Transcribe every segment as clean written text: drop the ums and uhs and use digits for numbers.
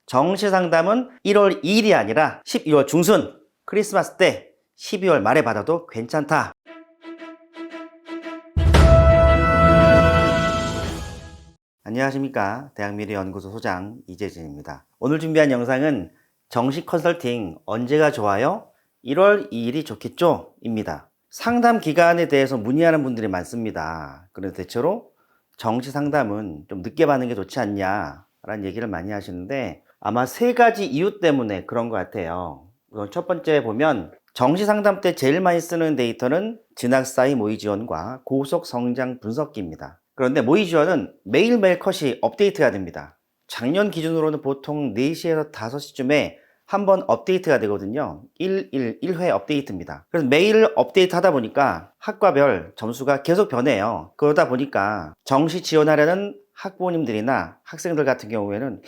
정시 상담은 1월 2일이 아니라 12월 중순 크리스마스 때 12월 말에 받아도 괜찮다. 안녕하십니까. 대학미래연구소 소장 이재진입니다. 오늘 준비한 영상은 정시 컨설팅 언제가 좋아요? 1월 2일이 좋겠죠? 입니다. 상담 기간에 대해서 문의하는 분들이 많습니다. 그런데 대체로 정시 상담은 좀 늦게 받는 게 좋지 않냐 라는 얘기를 많이 하시는데 아마 세 가지 이유 때문에 그런 것 같아요. 우선 첫 번째 보면 정시 상담 때 제일 많이 쓰는 데이터는 진학사이 모의 지원과 고속 성장 분석기입니다. 그런데 모의 지원은 매일매일 컷이 업데이트가 됩니다. 작년 기준으로는 보통 4시에서 5시쯤에 한번 업데이트가 되거든요. 1회 업데이트입니다. 그래서 매일 업데이트 하다 보니까 학과별 점수가 계속 변해요. 그러다 보니까 정시 지원하려는 학부모님들이나 학생들 같은 경우에는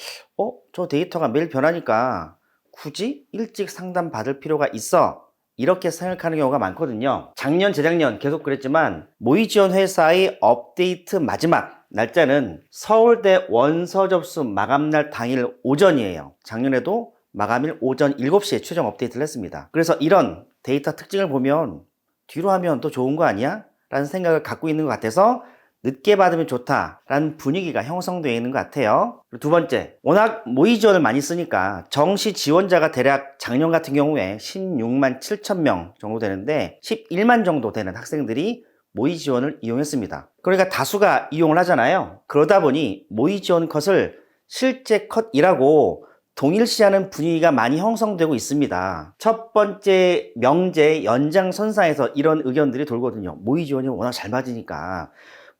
저 데이터가 매일 변하니까 굳이 일찍 상담 받을 필요가 있어 이렇게 생각하는 경우가 많거든요. 작년, 재작년 계속 그랬지만 모의 지원 회사의 업데이트 마지막 날짜는 서울대 원서 접수 마감날 당일 오전이에요. 작년에도 마감일 오전 7시에 최종 업데이트를 했습니다. 그래서 이런 데이터 특징을 보면 뒤로 하면 또 좋은 거 아니야? 라는 생각을 갖고 있는 것 같아서 늦게 받으면 좋다라는 분위기가 형성되어 있는 것 같아요. 그리고 두 번째, 워낙 모의 지원을 많이 쓰니까 정시 지원자가 대략 작년 같은 경우에 16만 7천 명 정도 되는데 11만 정도 되는 학생들이 모의 지원을 이용했습니다. 그러니까 다수가 이용을 하잖아요. 그러다 보니 모의 지원 컷을 실제 컷이라고 동일시하는 분위기가 많이 형성되고 있습니다. 첫 번째 명제 연장선상에서 이런 의견들이 돌거든요. 모의 지원이 워낙 잘 맞으니까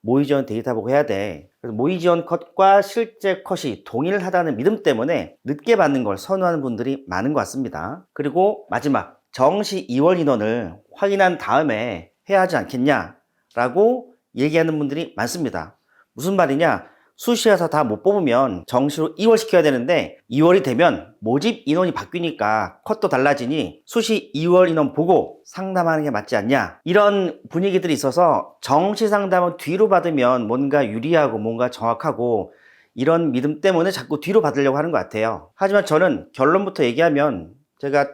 모의 지원 데이터 보고 해야 돼. 그래서 모의 지원 컷과 실제 컷이 동일하다는 믿음 때문에 늦게 받는 걸 선호하는 분들이 많은 것 같습니다. 그리고 마지막, 정시 2월 인원을 확인한 다음에 해야 하지 않겠냐라고 얘기하는 분들이 많습니다. 무슨 말이냐? 수시에서 다 못 뽑으면 정시로 2월 시켜야 되는데 2월이 되면 모집 인원이 바뀌니까 컷도 달라지니 수시 2월 인원 보고 상담하는 게 맞지 않냐, 이런 분위기들이 있어서 정시 상담은 뒤로 받으면 뭔가 유리하고 뭔가 정확하고 이런 믿음 때문에 자꾸 뒤로 받으려고 하는 것 같아요. 하지만 저는 결론부터 얘기하면 제가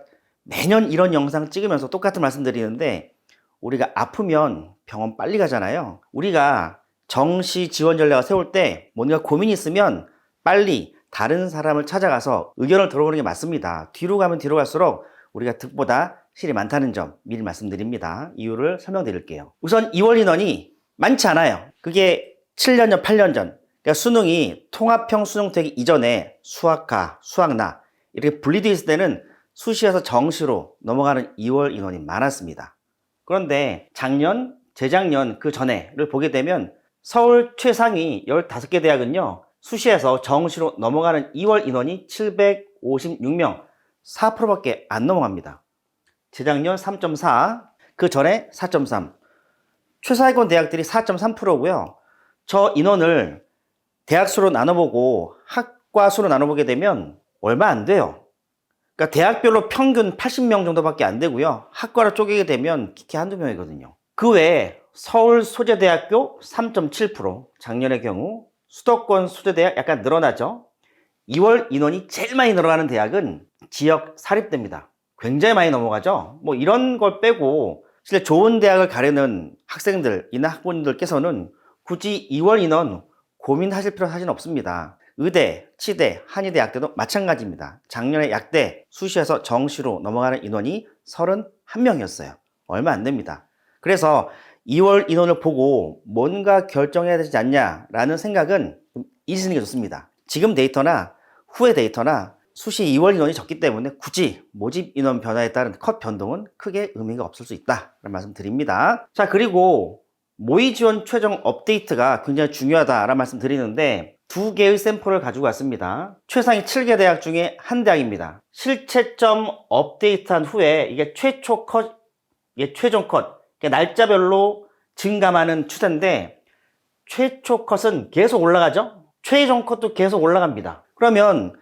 매년 이런 영상 찍으면서 똑같은 말씀 드리는데 우리가 아프면 병원 빨리 가잖아요. 우리가 정시 지원 전략을 세울 때 뭔가 고민이 있으면 빨리 다른 사람을 찾아가서 의견을 들어보는 게 맞습니다. 뒤로 가면 뒤로 갈수록 우리가 득보다 실이 많다는 점 미리 말씀드립니다. 이유를 설명드릴게요. 우선 2월 인원이 많지 않아요. 그게 7년 전, 8년 전, 그러니까 수능이 통합형 수능 되기 이전에 수학과, 수학나 이렇게 분리되어 있을 때는 수시에서 정시로 넘어가는 2월 인원이 많았습니다. 그런데 작년, 재작년 그 전에를 보게 되면 서울 최상위 15개 대학은요, 수시에서 정시로 넘어가는 2월 인원이 756명, 4%밖에 안 넘어갑니다. 재작년 3.4, 그 전에 4.3. 최상위권 대학들이 4.3%고요. 저 인원을 대학 수로 나눠보고 학과 수로 나눠보게 되면 얼마 안 돼요. 그러니까 대학별로 평균 80명 정도밖에 안 되고요. 학과로 쪼개게 되면 기계 한두 명이거든요. 그 외에 서울 소재대학교 3.7%, 작년의 경우 수도권 소재대학 약간 늘어나죠. 2월 인원이 제일 많이 늘어나는 대학은 지역 사립대입니다. 굉장히 많이 넘어가죠. 뭐 이런 걸 빼고 실제 좋은 대학을 가려는 학생들이나 학부모님들께서는 굳이 2월 인원 고민하실 필요 사실 없습니다. 의대, 치대, 한의대학대도 마찬가지입니다. 작년에 약대, 수시에서 정시로 넘어가는 인원이 31명이었어요. 얼마 안 됩니다. 그래서 2월 인원을 보고 뭔가 결정해야 되지 않냐라는 생각은 좀 잊으시는 게 좋습니다. 지금 데이터나 후의 데이터나 수시 2월 인원이 적기 때문에 굳이 모집 인원 변화에 따른 컷 변동은 크게 의미가 없을 수 있다라는 말씀 드립니다. 자, 그리고 모의 지원 최종 업데이트가 굉장히 중요하다라는 말씀 드리는데 두 개의 샘플을 가지고 왔습니다. 최상위 7개 대학 중에 한 대학입니다. 실채점 업데이트한 후에 이게 최초 컷, 이게 최종 컷, 날짜별로 증감하는 추세인데 최초 컷은 계속 올라가죠. 최종 컷도 계속 올라갑니다. 그러면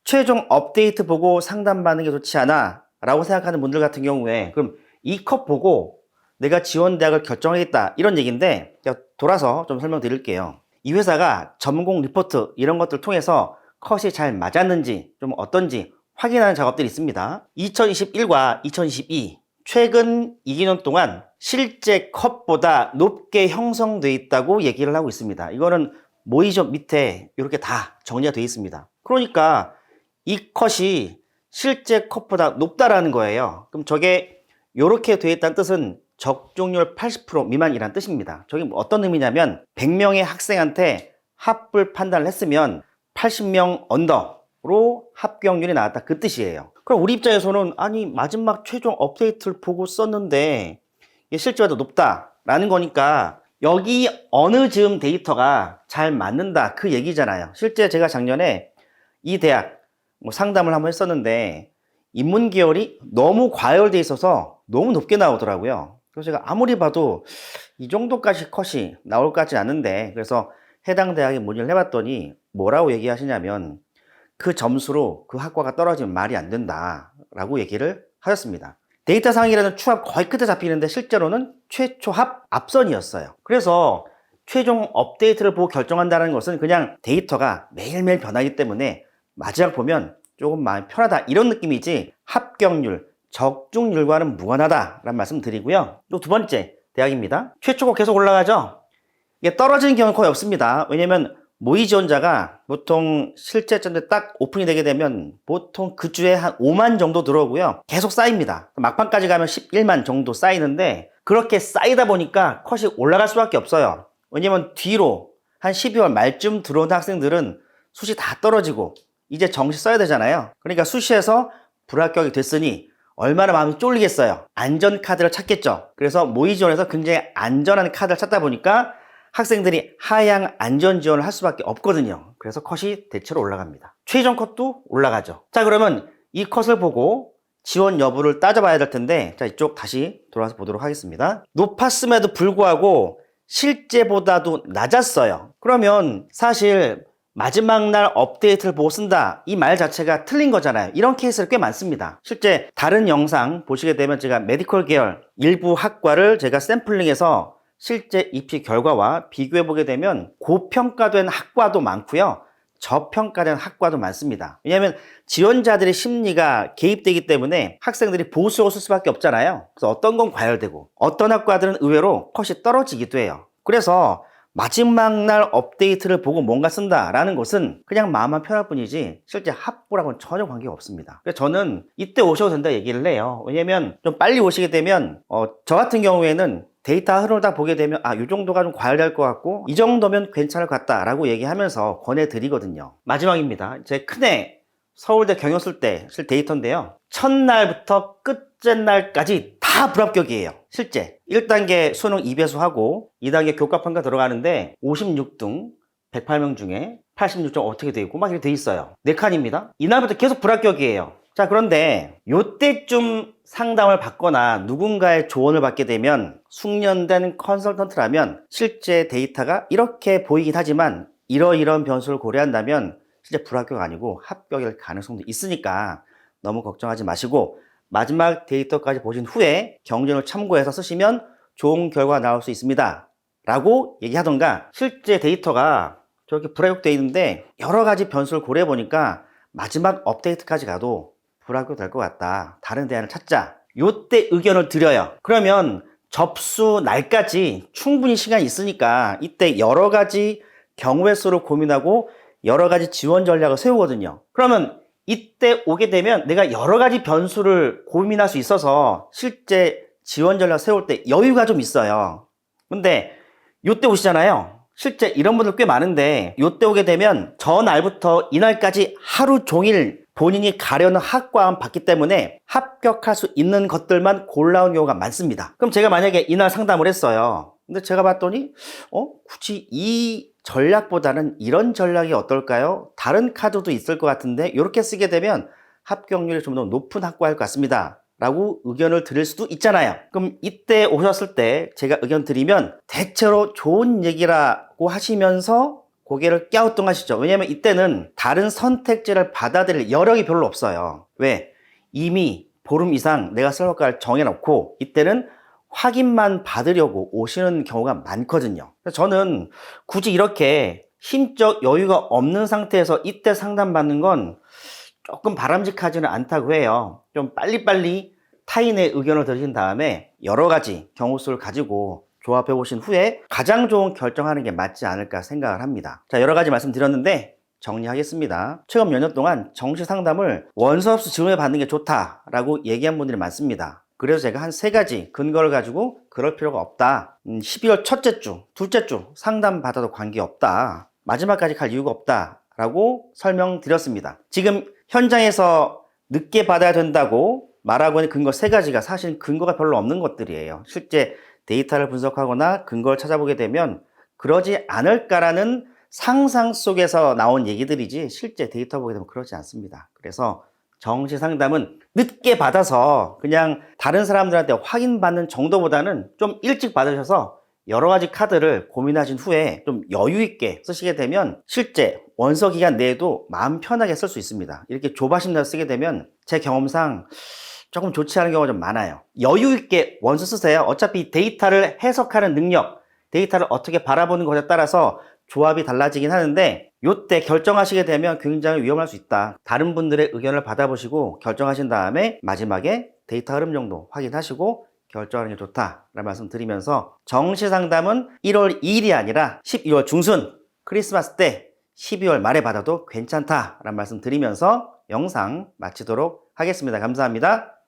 최종 업데이트 보고 상담받는 게 좋지 않아 라고 생각하는 분들 같은 경우에 그럼 이 컷 보고 내가 지원 대학을 결정하겠다 이런 얘기인데 돌아서 좀 설명드릴게요. 이 회사가 전공 리포트 이런 것들 통해서 컷이 잘 맞았는지 좀 어떤지 확인하는 작업들이 있습니다. 2021과 2022 최근 2년 동안 실제 컷보다 높게 형성되어 있다고 얘기를 하고 있습니다. 이거는 모이점 밑에 이렇게 다 정리가 되어 있습니다. 그러니까 이 컷이 실제 컷보다 높다라는 거예요. 그럼 저게 이렇게 되어 있다는 뜻은 적중률 80% 미만이라는 뜻입니다. 저게 어떤 의미냐면 100명의 학생한테 합불 판단을 했으면 80명 언더로 합격률이 나왔다, 그 뜻이에요. 그럼 우리 입장에서는 아니 마지막 최종 업데이트를 보고 썼는데 실제보다 높다라는 거니까 여기 어느 즈음 데이터가 잘 맞는다 그 얘기잖아요. 실제 제가 작년에 이 대학 상담을 한번 했었는데 인문 계열이 너무 과열돼 있어서 너무 높게 나오더라고요. 그래서 제가 아무리 봐도 이 정도까지 컷이 나올 것 같지 않은데, 그래서 해당 대학에 문의를 해봤더니 뭐라고 얘기하시냐면 그 점수로 그 학과가 떨어지면 말이 안 된다라고 얘기를 하셨습니다. 데이터 상이라는 추합 거의 끝에 잡히는데 실제로는 최초 합 앞선이었어요. 그래서 최종 업데이트를 보고 결정한다는 것은 그냥 데이터가 매일매일 변하기 때문에 마지막 보면 조금 마음이 편하다 이런 느낌이지 합격률, 적중률과는 무관하다라는 말씀 드리고요. 또 두 번째 대학입니다. 최초가 계속 올라가죠. 이게 떨어지는 경우는 거의 없습니다. 왜냐면 모의 지원자가 보통 실제 전에 딱 오픈이 되게 되면 보통 그 주에 한 5만 정도 들어오고요. 계속 쌓입니다. 막판까지 가면 11만 정도 쌓이는데 그렇게 쌓이다 보니까 컷이 올라갈 수밖에 없어요. 왜냐면 뒤로 한 12월 말쯤 들어온 학생들은 수시 다 떨어지고 이제 정시 써야 되잖아요. 그러니까 수시에서 불합격이 됐으니 얼마나 마음이 쫄리겠어요. 안전카드를 찾겠죠. 그래서 모의 지원에서 굉장히 안전한 카드를 찾다 보니까 학생들이 하향 안전 지원을 할 수밖에 없거든요. 그래서 컷이 대체로 올라갑니다. 최종 컷도 올라가죠. 자, 그러면 이 컷을 보고 지원 여부를 따져봐야 될 텐데, 자, 이쪽 다시 돌아와서 보도록 하겠습니다. 높았음에도 불구하고 실제보다도 낮았어요. 그러면 사실 마지막 날 업데이트를 보고 쓴다 이 말 자체가 틀린 거잖아요. 이런 케이스가 꽤 많습니다. 실제 다른 영상 보시게 되면 제가 메디컬 계열 일부 학과를 제가 샘플링해서 실제 입시 결과와 비교해 보게 되면 고평가된 학과도 많고요, 저평가된 학과도 많습니다. 왜냐하면 지원자들의 심리가 개입되기 때문에 학생들이 보수적으로 쓸 수밖에 없잖아요. 그래서 어떤 건 과열되고 어떤 학과들은 의외로 컷이 떨어지기도 해요. 그래서 마지막 날 업데이트를 보고 뭔가 쓴다라는 것은 그냥 마음만 편할 뿐이지 실제 합부라고는 전혀 관계가 없습니다. 그래서 저는 이때 오셔도 된다 얘기를 해요. 왜냐면 좀 빨리 오시게 되면 저 같은 경우에는 데이터 흐름을 딱 보게 되면 이 정도가 좀 과열될 것 같고 이 정도면 괜찮을 것 같다라고 얘기하면서 권해드리거든요. 마지막입니다. 제 큰애 서울대 경영 쓸 때 실 데이터인데요. 첫날부터 끝째 날까지 다 불합격이에요. 실제 1단계 수능 2배수하고 2단계 교과평가 들어가는데 56등 108명 중에 86점 어떻게 돼 있고 막 이렇게 돼 있어요. 4칸입니다. 이날부터 계속 불합격이에요. 자, 그런데 요때쯤 상담을 받거나 누군가의 조언을 받게 되면 숙련된 컨설턴트라면 실제 데이터가 이렇게 보이긴 하지만 이러이런 변수를 고려한다면 실제 불합격 아니고 합격일 가능성도 있으니까 너무 걱정하지 마시고 마지막 데이터까지 보신 후에 경전을 참고해서 쓰시면 좋은 결과가 나올 수 있습니다 라고 얘기하던가, 실제 데이터가 저렇게 불합격되어 있는데 여러 가지 변수를 고려해 보니까 마지막 업데이트까지 가도 불합격 될 것 같다, 다른 대안을 찾자, 요때 의견을 드려요. 그러면 접수 날까지 충분히 시간이 있으니까 이때 여러 가지 경우의 수를 고민하고 여러 가지 지원 전략을 세우거든요. 그러면 이때 오게 되면 내가 여러 가지 변수를 고민할 수 있어서 실제 지원 전략 세울 때 여유가 좀 있어요. 근데 요때 오시잖아요. 실제 이런 분들 꽤 많은데 요때 오게 되면 전날부터 이날까지 하루 종일 본인이 가려는 학과만 봤기 때문에 합격할 수 있는 것들만 골라온 경우가 많습니다. 그럼 제가 만약에 이날 상담을 했어요. 근데 제가 봤더니 굳이 이 전략보다는 이런 전략이 어떨까요? 다른 카드도 있을 것 같은데 이렇게 쓰게 되면 합격률이 좀 더 높은 학과일 것 같습니다 라고 의견을 드릴 수도 있잖아요. 그럼 이때 오셨을 때 제가 의견 드리면 대체로 좋은 얘기라고 하시면서 고개를 갸우뚱하시죠. 왜냐면 이때는 다른 선택지를 받아들일 여력이 별로 없어요. 왜? 이미 보름 이상 내가 쓸 학과를 정해놓고 이때는 확인만 받으려고 오시는 경우가 많거든요. 그래서 저는 굳이 이렇게 심적 여유가 없는 상태에서 이때 상담받는 건 조금 바람직하지는 않다고 해요. 좀 빨리빨리 타인의 의견을 들으신 다음에 여러 가지 경우 수를 가지고 조합해 보신 후에 가장 좋은 결정하는 게 맞지 않을까 생각을 합니다. 자, 여러 가지 말씀드렸는데 정리하겠습니다. 최근 몇 년 동안 정시 상담을 원서 없이 지원해 받는 게 좋다라고 얘기한 분들이 많습니다. 그래서 제가 한 3가지 근거를 가지고 그럴 필요가 없다. 12월 첫째 주, 둘째 주 상담 받아도 관계없다. 마지막까지 갈 이유가 없다. 라고 설명드렸습니다. 지금 현장에서 늦게 받아야 된다고 말하고 있는 근거 3가지가 사실 근거가 별로 없는 것들이에요. 실제 데이터를 분석하거나 근거를 찾아보게 되면 그러지 않을까라는 상상 속에서 나온 얘기들이지 실제 데이터 보게 되면 그러지 않습니다. 그래서 정시 상담은 늦게 받아서 그냥 다른 사람들한테 확인받는 정도보다는 좀 일찍 받으셔서 여러 가지 카드를 고민하신 후에 좀 여유 있게 쓰시게 되면 실제 원서 기간 내에도 마음 편하게 쓸 수 있습니다. 이렇게 조바심 내서 쓰게 되면 제 경험상 조금 좋지 않은 경우가 좀 많아요. 여유 있게 원서 쓰세요. 어차피 데이터를 해석하는 능력, 데이터를 어떻게 바라보는 것에 따라서 조합이 달라지긴 하는데 요때 결정하시게 되면 굉장히 위험할 수 있다. 다른 분들의 의견을 받아보시고 결정하신 다음에 마지막에 데이터 흐름 정도 확인하시고 결정하는 게 좋다라는 말씀 드리면서 정시 상담은 1월 2일이 아니라 12월 중순 크리스마스 때 12월 말에 받아도 괜찮다라는 말씀 드리면서 영상 마치도록 하겠습니다. 감사합니다.